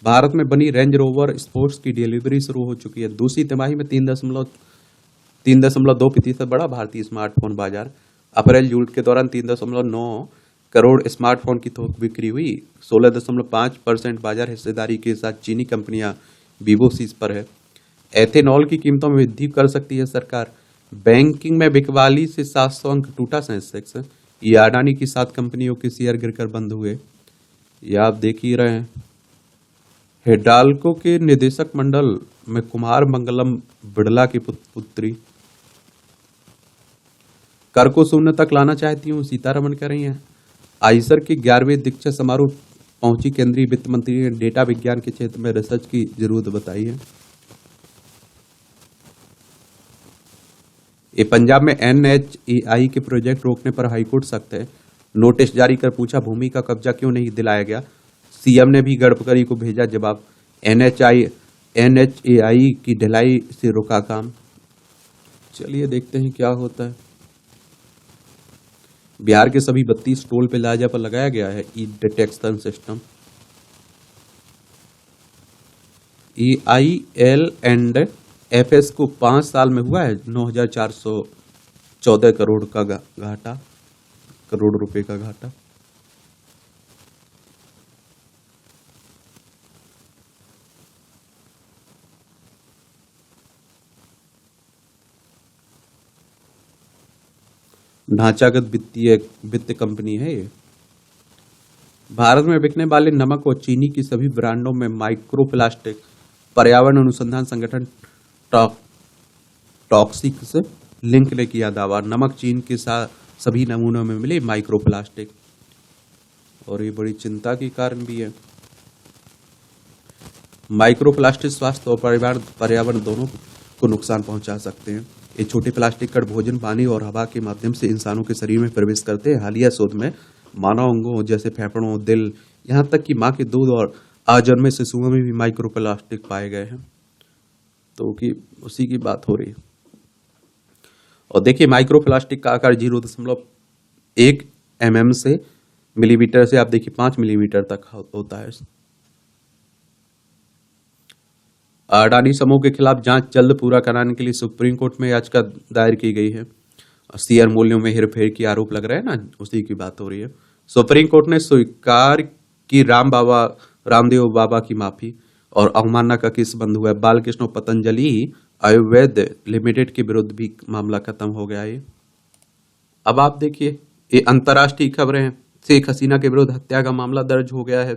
भारत में बनी रेंज रोवर स्पोर्ट्स की डिलीवरी शुरू हो चुकी है। दूसरी तिमाही में 3.2% बढ़ा भारतीय स्मार्टफोन बाजार। अप्रैल जून के दौरान 3.9 करोड़ स्मार्टफोन की थोक बिक्री हुई। 16.5% बाजार हिस्सेदारी के साथ चीनी कंपनियां वीवो शीर्ष पर है। एथेनॉल की कीमतों में वृद्धि कर सकती है सरकार। बैंकिंग में बिकवाली से 700 अंक टूटा सेंसेक्स। ये अडानी की 7 कंपनियों के शेयर गिरकर बंद हुए। ये आप देख ही रहे हैं। हिंडाल्को के निदेशक मंडल में कुमार मंगलम बिड़ला की पुत्री। कर को शून्य तक लाना चाहती हूँ, सीतारमण कह रही हैं। आईसर के 11वें दीक्षांत समारोह पहुंची केंद्रीय वित्त मंत्री ने डेटा विज्ञान के क्षेत्र में रिसर्च की जरूरत बताई है। ये पंजाब में NHAI के प्रोजेक्ट रोकने पर हाईकोर्ट सख्त है। नोटिस जारी कर पूछा भूमि का कब्जा क्यों नहीं दिलाया गया। सीएम ने भी गडकरी को भेजा जवाब। NHAI की ढिलाई से रुका काम। चलिए देखते हैं क्या होता है। बिहार के सभी 32 टोल प्लाजा पर लगाया गया है ई डिटेक्शन सिस्टम। EIL&FS को 5 साल में हुआ है 9,414 करोड़ रुपए का घाटा। ढांचागत वित्त कंपनी है ये। भारत में बिकने वाले नमक और चीनी की सभी ब्रांडों में माइक्रोप्लास्टिक। पर्यावरण अनुसंधान संगठन टॉक्सिक से लिंक ने किया दावा। नमक चीन के साथ सभी नमूनों में मिले माइक्रोप्लास्टिक और ये बड़ी चिंता की कारण भी है। माइक्रोप्लास्टिक स्वास्थ्य और पर्यावरण दोनों को नुकसान पहुंचा सकते हैं। ये छोटे प्लास्टिक कण भोजन, पानी और हवा के माध्यम से इंसानों के शरीर में प्रवेश करते हैं। हालिया शोध में मानव अंगों जैसे फेफड़ों, दिल, यहाँ तक कि माँ के दूध और आजन्मे शिशुओं में भी माइक्रो प्लास्टिक पाए गए हैं। तो उसी की बात हो रही है। और देखिए, माइक्रो प्लास्टिक का आकार 0.1 mm से मिलीमीटर से आप देखिए 5 मिलीमीटर तक होता है। अडानी समूह के खिलाफ जांच जल्द पूरा कराने के लिए सुप्रीम कोर्ट में याचिका दायर की गई है। शेयर मूल्यों में हेरफेर की आरोप लग रहा है ना, उसी की बात हो रही है। सुप्रीम कोर्ट ने स्वीकार की रामदेव बाबा की माफी और अवमानना का केस बंद हुआ है। बालकृष्ण पतंजलि आयुर्वेद लिमिटेड के विरुद्ध भी मामला खत्म हो गया है। अब आप देखिए, ये अंतर्राष्ट्रीय खबरें हैं। शेख हसीना के विरुद्ध हत्या का मामला दर्ज हो गया है।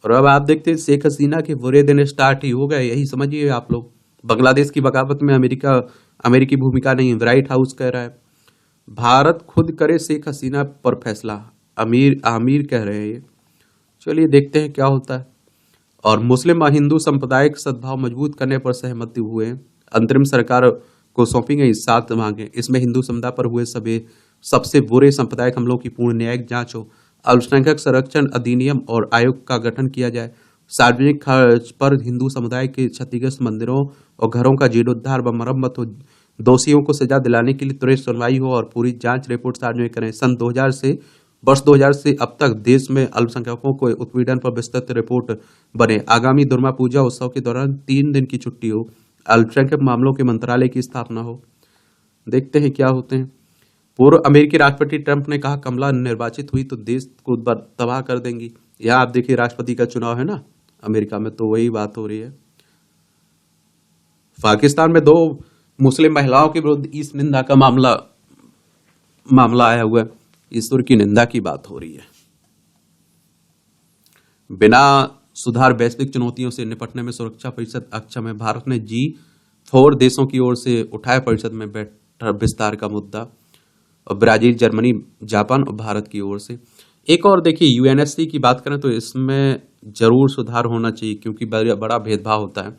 और अब आप देखते हैं, शेख हसीना के बुरे दिन स्टार्ट ही हो गए, यही समझिए आप लोग। बांग्लादेश की बगावत में अमेरिकी भूमिका नहीं, व्हाइट हाउस कह रहा है। भारत खुद करे शेख हसीना पर फैसला, आमिर कह रहे हैं ये। चलिए देखते हैं क्या होता है। और मुस्लिम और हिंदू सांप्रदायिक सद्भाव मजबूत करने पर सहमति हुए। अंतरिम सरकार को सौंपी गई 7 मांगे। इसमें हिंदू समुदाय पर हुए सबसे बुरे सांप्रदायिक हमलों की पूर्ण न्यायिक जांच हो, अल्पसंख्यक संरक्षण अधिनियम और आयोग का गठन किया जाए, सार्वजनिक खर्च पर हिंदू समुदाय के क्षतिग्रस्त मंदिरों और घरों का जीर्णोद्धार व मरम्मत हो, दोषियों को सजा दिलाने के लिए त्वरित सुनवाई हो और पूरी जांच रिपोर्ट सार्वजनिक करें। वर्ष 2000 से अब तक देश में अल्पसंख्यकों को उत्पीड़न पर विस्तृत रिपोर्ट बने। आगामी दुर्गा पूजा उत्सव के दौरान 3 दिन की छुट्टी हो, अल्पसंख्यक मामलों के मंत्रालय की स्थापना हो। देखते हैं क्या होते हैं। पूर्व अमेरिकी राष्ट्रपति ट्रंप ने कहा, कमला निर्वाचित हुई तो देश को तबाह कर देंगी। यहाँ आप देखिए, राष्ट्रपति का चुनाव है ना अमेरिका में, तो वही बात हो रही है। पाकिस्तान में 2 मुस्लिम महिलाओं के विरुद्ध इस निंदा का मामला आया हुआ है। ईश्वर की निंदा की बात हो रही है। बिना सुधार वैश्विक चुनौतियों से निपटने में सुरक्षा परिषद अक्षम है। भारत ने G4 देशों की ओर से उठाया परिषद में विस्तार का मुद्दा। और ब्राजील, जर्मनी, जापान और भारत की ओर से। एक और देखिए, यूएनएससी की बात करें तो इसमें जरूर सुधार होना चाहिए, क्योंकि बड़ा भेदभाव होता है।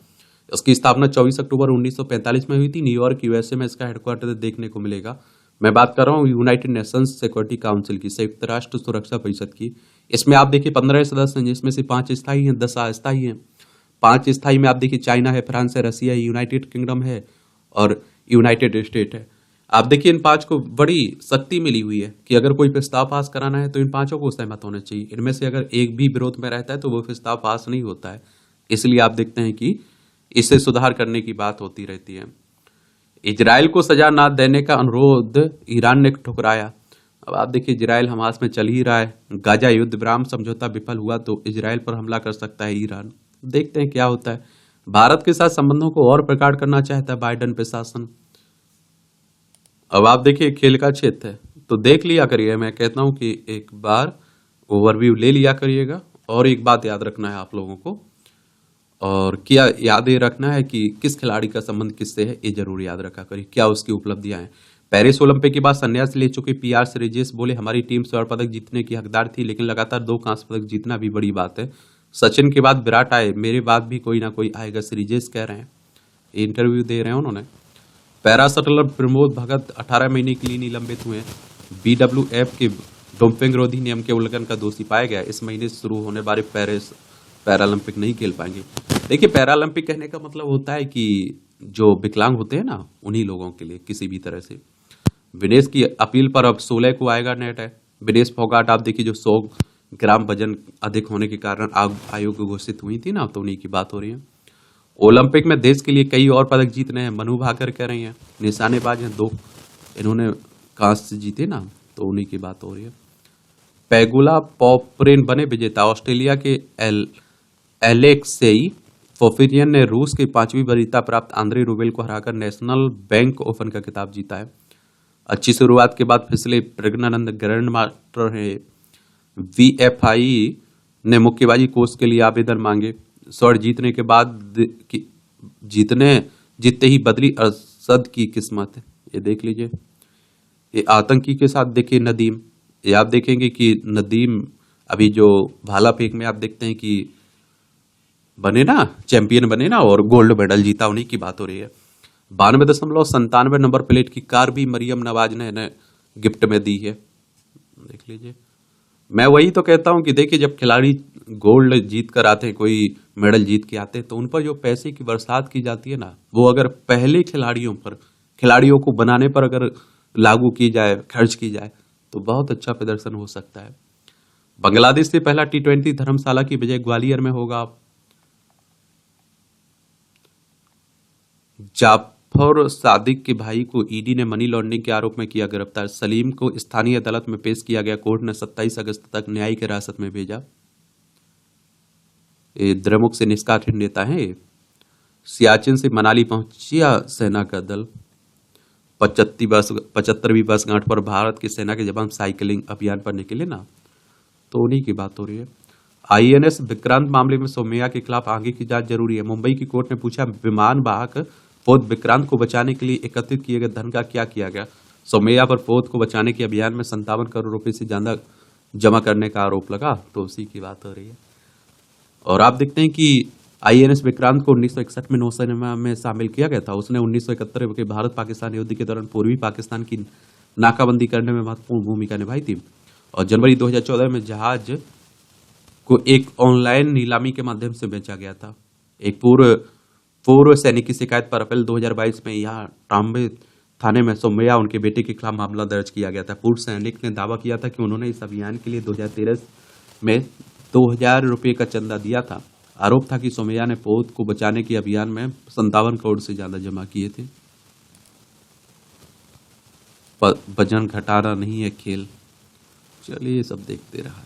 उसकी स्थापना 24 अक्टूबर 1945 में हुई थी। न्यूयॉर्क यूएसए में इसका हेडक्वार्टर देखने को मिलेगा। मैं बात कर रहा हूँ यूनाइटेड नेशंस सिक्योरिटी काउंसिल की, संयुक्त राष्ट्र सुरक्षा परिषद की। इसमें आप देखिए 15 सदस्य हैं, जिसमें से 5 स्थायी हैं, 10 अस्थायी हैं। 5 स्थायी में आप देखिए चाइना है, फ्रांस है, रसिया है, यूनाइटेड किंगडम है और यूनाइटेड स्टेट है। आप देखिए, इन 5 को बड़ी शक्ति मिली हुई है कि अगर कोई प्रस्ताव पास कराना है तो इन 5 को सहमत होना चाहिए। इनमें से अगर एक भी विरोध में रहता है तो वो प्रस्ताव पास नहीं होता है। इसलिए आप देखते हैं कि इससे सुधार करने की बात होती रहती है। इजराइल को सजा न देने का अनुरोध ईरान ने ठुकराया। अब आप देखिए, इजराइल हमास में चल ही रहा है। गाजा युद्ध विराम समझौता विफल हुआ तो इजराइल पर हमला कर सकता है ईरान। देखते हैं क्या होता है। भारत के साथ संबंधों को और प्रगाढ़ करना चाहता है बाइडेन प्रशासन। अब आप देखिए, खेल का क्षेत्र है तो देख लिया करिए। मैं कहता हूं कि एक बार ओवरव्यू ले लिया करिएगा। और एक बात याद रखना है आप लोगों को, और क्या याद ये रखना है कि किस खिलाड़ी का संबंध किससे है, ये जरूर याद रखा करिए। क्या उसकी उपलब्धियां हैं। पेरिस ओलंपिक के बाद संन्यास ले चुके PR श्रीजेश बोले, हमारी टीम स्वर्ण पदक जीतने की हकदार थी, लेकिन लगातार 2 कांस्य पदक जीतना भी बड़ी बात है। सचिन के बाद विराट आए, मेरे बाद भी कोई ना कोई आएगा, श्रीजेश कह रहे हैं। इंटरव्यू दे रहे हैं उन्होंने। पैरा शटलर प्रमोद भगत 18 महीने के लिए निलंबित हुए। BWF के डोपिंग रोधी नियम के उल्लंघन का दोषी पाया गया। इस महीने शुरू होने वाले पेरिस पैरालंपिक नहीं खेल पाएंगे। देखिए, पैरालंपिक कहने का मतलब होता है कि जो विकलांग होते हैं ना, उन्हीं लोगों के लिए किसी भी तरह से। विनेश की अपील पर अब 16 को आएगा नेट है। विनेश फोगाट आप देखिए, जो 100 ग्राम वजन अधिक होने के कारण आयोग घोषित हुई थी ना, तो उन्हीं की बात हो रही है। ओलंपिक में देश के लिए कई और पदक जीतने हैं, मनु भाकर कह रही हैं। निशानेबाज हैं 2, इन्होंने कांस्य जीते ना, तो उन्हीं की बात हो रही है। पेगुला पॉपरेन बने विजेता। ऑस्ट्रेलिया के एलेक्सेई फोफिरियन ने रूस की 5वीं वरीयता प्राप्त आंद्रे रूबेल को हराकर नेशनल बैंक ओपन का खिताब जीता है। अच्छी शुरुआत के बाद फिसले प्रज्ञानंद ग्रैंड मास्टर है। VFI ने मुक्केबाजी कोर्स के लिए आवेदन मांगे। स्वर्ण जीतने के बाद जीतते ही बदली अरशद की किस्मत। ये देख लीजिए, ये आतंकी के साथ देखिए नदीम। ये आप देखेंगे कि नदीम अभी जो भाला फेंक में आप देखते हैं कि बने ना, चैंपियन बने ना, और गोल्ड मेडल जीता, उन्हीं की बात हो रही है। 92.97 नंबर प्लेट की कार भी मरियम नवाज ने इन्हें गिफ्ट में दी है। देख लीजिए। मैं वही तो कहता हूं कि देखिए, जब खिलाड़ी गोल्ड जीत कर आते हैं, कोई मेडल जीत के आते हैं, तो उन पर जो पैसे की बरसात की जाती है ना, वो अगर पहले खिलाड़ियों को बनाने पर अगर लागू की जाए, खर्च की जाए, तो बहुत अच्छा प्रदर्शन हो सकता है। बांग्लादेश से पहला T20 धर्मशाला की बजाय ग्वालियर में होगा। जाफर सादिक के भाई को ईडी ने मनी लॉन्ड्रिंग के आरोप में किया गिरफ्तार। सलीम को स्थानीय अदालत में पेश किया गया। कोर्ट ने 27 अगस्त तक न्यायिक हिरासत में भेजा। ये द्रमुक से निष्कासित नेता है। सियाचिन से मनाली पहुंचिया सेना का दल। 75वीं वर्षगांठ पर भारत की सेना के जवान साइकिलिंग अभियान पर निकले ना, तो उन्हीं की बात हो रही है। INS विक्रांत मामले में सौम्या के खिलाफ आगे की जांच जरूरी है। मुंबई की कोर्ट ने पूछा, विमान वाहक पोत विक्रांत को बचाने के लिए एकत्रित किए गए धन का क्या किया गया। सौम्या पर पोत को बचाने के अभियान में 57 करोड़ रुपए से ज्यादा जमा करने का आरोप लगा, तो उसी की बात हो रही है। और आप देखते हैं कि INS विक्रांत को 1961 में नौसेना में शामिल किया गया था। उसने 1971 के भारत पाकिस्तान युद्ध के दौरान पूर्वी पाकिस्तान की नाकाबंदी करने में महत्वपूर्ण भूमिका निभाई थी। और जनवरी 2014 में जहाज को एक ऑनलाइन नीलामी के माध्यम से बेचा गया था। एक पूर्व सैनिक की शिकायत पर अप्रैल 2022 में यहाँ टाम्बे थाने में सौम्या उनके बेटे के खिलाफ मामला दर्ज किया गया था। पूर्व सैनिक ने दावा किया था कि उन्होंने इस अभियान के लिए 2013 में 2000 रुपये का चंदा दिया था। आरोप था कि सौम्या ने पोत को बचाने के अभियान में 57 करोड़ से ज्यादा जमा किए थे। वजन घटाना नहीं है खेल। चलिए ये सब देखते रहा।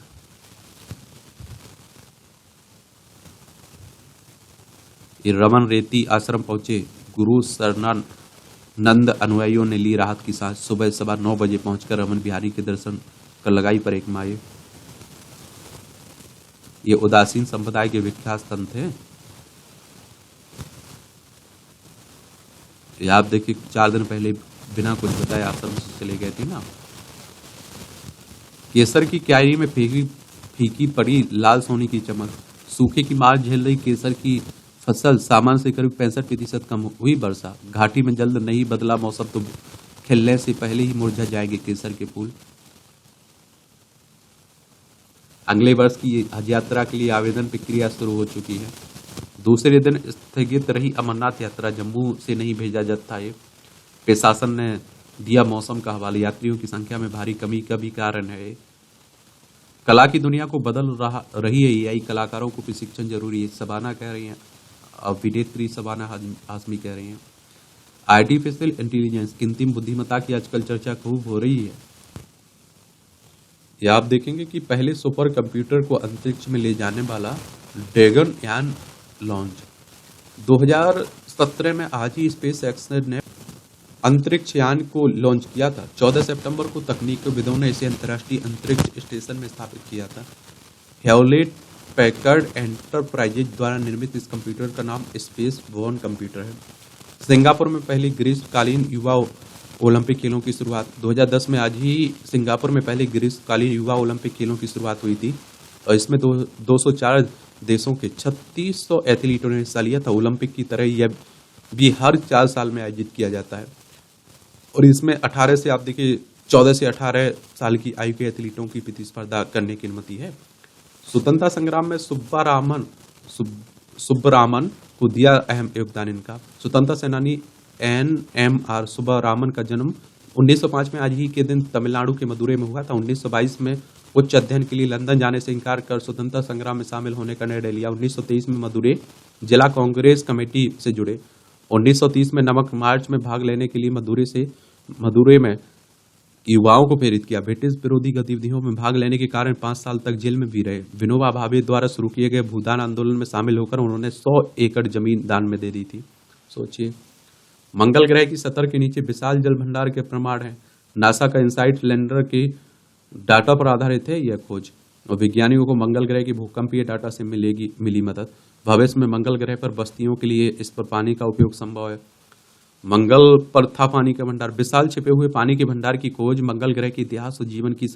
रमन रेती आश्रम पहुंचे गुरु शरणानंद अनुयायियों ने ली राहत की सांस। सुबह 9:15 बजे पहुंचकर रमन बिहारी के दर्शन कर लगाई पर एक माए। ये उदासीन संप्रदाय के विख्यात संत हैं। ये आप देखिए, 4 दिन पहले बिना कुछ बताए आश्रम से चले गए थे ना। केसर की क्यारी में फीकी पड़ी लाल सोने की चमक। सूखे की मार झेल रही केसर की फसल सामान्य से करीब 65% कम हुई वर्षा। घाटी में जल्द नहीं बदला मौसम तो खिलने से पहले ही मुरझा जाएंगे केसर के फूल। अगले वर्ष की हज यात्रा के लिए आवेदन प्रक्रिया शुरू हो चुकी है। दूसरे दिन स्थगित रही अमरनाथ यात्रा। जम्मू से नहीं भेजा जत्था। ये प्रशासन ने दिया मौसम का हवाला। यात्रियों की संख्या में भारी कमी का भी कारण है। कला की दुनिया को बदल रही है AI। कलाकारों को प्रशिक्षण जरूरी है, शबाना कह रही हैं। अभिनेत्री शबाना हाशमी कह रही हैं। आर्टिफिशियल इंटेलिजेंस, कृत्रिम बुद्धिमत्ता की आजकल चर्चा खूब हो रही है। या आप देखेंगे कि पहले सुपर कंप्यूटर को अंतरिक्ष में ले जाने वाला ड्रैगन यान लॉन्च 2017 में आज ही स्पेस एक्स ने अंतरिक्ष यान को लॉन्च किया था। 14 सितंबर को तकनीकविदों ने इसे अंतर्राष्ट्रीय अंतरिक्ष स्टेशन में स्थापित किया था। हेवलेट पैकर्ड एंटरप्राइजेज द्वारा निर्मित इस कंप्यूटर का नाम स्पेस बोर्न कंप्यूटर है। सिंगापुर में पहली ग्रीष्मकालीन युवा ओलंपिक खेलों की शुरुआत 2010 में आज ही सिंगापुर में पहले ग्रीष्मकालीन युवा ओलंपिक खेलों की शुरुआत हुई थी। और इसमें 204 देशों के 3600 एथलीटों ने हिस्सा लिया था। ओलंपिक की तरह यह भी हर 4 साल में आयोजित किया जाता है। और इसमें 18 से आप देखिए 14 से 18 साल की आयु के एथलीटों की प्रतिस्पर्धा करने की अनुमति है। स्वतंत्रता संग्राम में सुब्बरामन को दिया अहम योगदान इनका। स्वतंत्रता सेनानी NMR सुब्बरामन का जन्म 1905 में आज ही के दिन तमिलनाडु के मदुरै में हुआ था। 1922 में उच्च अध्ययन के लिए लंदन जाने से इनकार कर स्वतंत्रता संग्राम में शामिल होने का निर्णय लिया। 1923 में मदुरै जिला कांग्रेस कमेटी से जुड़े। 1930 में नमक मार्च में भाग लेने के लिए मदुरै में युवाओं को प्रेरित किया। ब्रिटिश विरोधी गतिविधियों में भाग लेने के कारण 5 साल तक जेल में भी रहे। विनोबा भावे द्वारा शुरू किए गए भूदान आंदोलन में शामिल होकर उन्होंने 100 एकड़ जमीन दान में दे दी थी। सोचिए, मंगल ग्रह की सतह के नीचे विशाल जल भंडार के प्रमाण है। नासा का इनसाइट लैंडर के डाटा पर आधारित है यह खोज। और वैज्ञानिकों को मंगल ग्रह की भूकंपीय डाटा से मिली मदद। भविष्य में मंगल ग्रह पर बस्तियों के लिए इस पर पानी का उपयोग संभव है। मंगल पर था पानी का भंडार। विशाल छिपे हुए पानी के भंडार की खोज मंगल ग्रह के इतिहास और जीवन की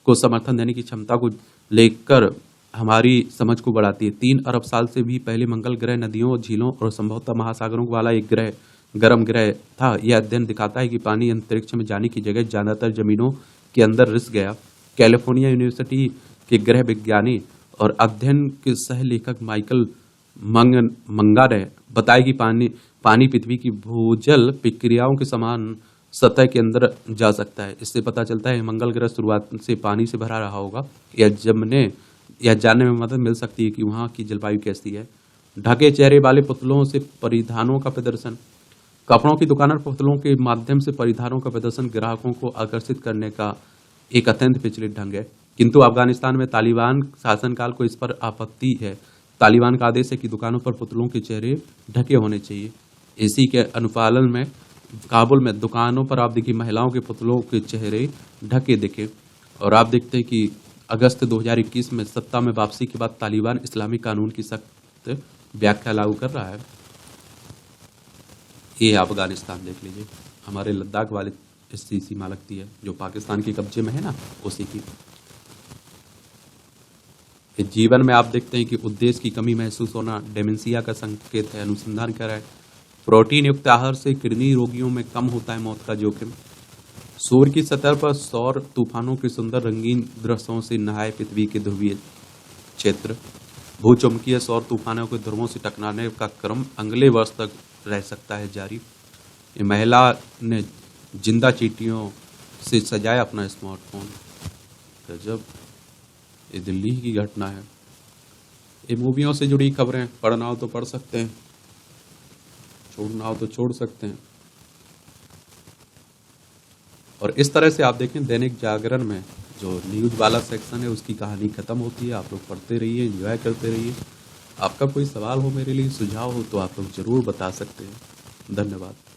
को समर्थन देने की क्षमता को लेकर हमारी समझ को बढ़ाती है। 3 अरब साल से भी पहले मंगल ग्रह नदियों, झीलों और संभवतः महासागरों वाला एक ग्रह गर्म ग्रह था। यह अध्ययन दिखाता है कि पानी अंतरिक्ष में जाने की जगह ज्यादातर जमीनों के अंदर रिस गया। कैलिफोर्निया यूनिवर्सिटी के ग्रह विज्ञानी और अध्ययन के सह लेखक माइकल मंगा ने बताया कि पानी पृथ्वी की भूजल प्रक्रियाओं के समान सतह के अंदर जा सकता है। इससे पता चलता है मंगल ग्रह शुरुआत से पानी से भरा रहा होगा। यह जानने में मदद मिल सकती है कि वहां की जलवायु कैसी है। ढके चेहरे वाले पुतलों से परिधानों का प्रदर्शन। कपड़ों की दुकान और पुतलों के माध्यम से परिधानों का प्रदर्शन ग्राहकों को आकर्षित करने का एक अत्यंत प्रचलित ढंग है, किंतु अफगानिस्तान में तालिबान शासनकाल को इस पर आपत्ति है। तालिबान का आदेश है कि दुकानों पर पुतलों के चेहरे ढके होने चाहिए। इसी के अनुपालन में काबुल में दुकानों पर आप देखिए महिलाओं के पुतलों के चेहरे ढके दिखे। और आप देखते हैं कि अगस्त 2021 में सत्ता में वापसी के बाद तालिबान इस्लामिक कानून की सख्त व्याख्या लागू कर रहा है। ये अफगानिस्तान देख लीजिए, हमारे लद्दाख वाली इसकी सीमा लगती है जो पाकिस्तान के कब्जे में है ना, उसी की। जीवन में आप देखते हैं कि उद्देश्य की कमी महसूस होना डेमेंशिया का संकेत है। अनुसंधान कर रहा है प्रोटीन युक्त आहार से किडनी रोगियों में कम होता है मौत का जोखिम। सूर्य की सतह पर सौर तूफानों के सुंदर रंगीन दृश्यों से नहाए पृथ्वी के ध्रुवीय क्षेत्र। भूचुंबकीय सौर तूफानों के ध्रुवों से टकराने का क्रम अगले वर्ष तक रह सकता है जारी। ये महिला ने जिंदा चींटियों से सजाया अपना स्मार्टफोन। गजब, ये दिल्ली की घटना है। ये मूवियों से जुड़ी खबरें पढ़ना हो तो पढ़ सकते हैं, छोड़ना हो तो छोड़ सकते हैं। और इस तरह से आप देखें दैनिक जागरण में जो न्यूज वाला सेक्शन है उसकी कहानी खत्म होती है। आप लोग पढ़ते रहिए, एंजॉय करते रहिए। आपका कोई सवाल हो, मेरे लिए सुझाव हो तो आप लोग जरूर बता सकते हैं। धन्यवाद।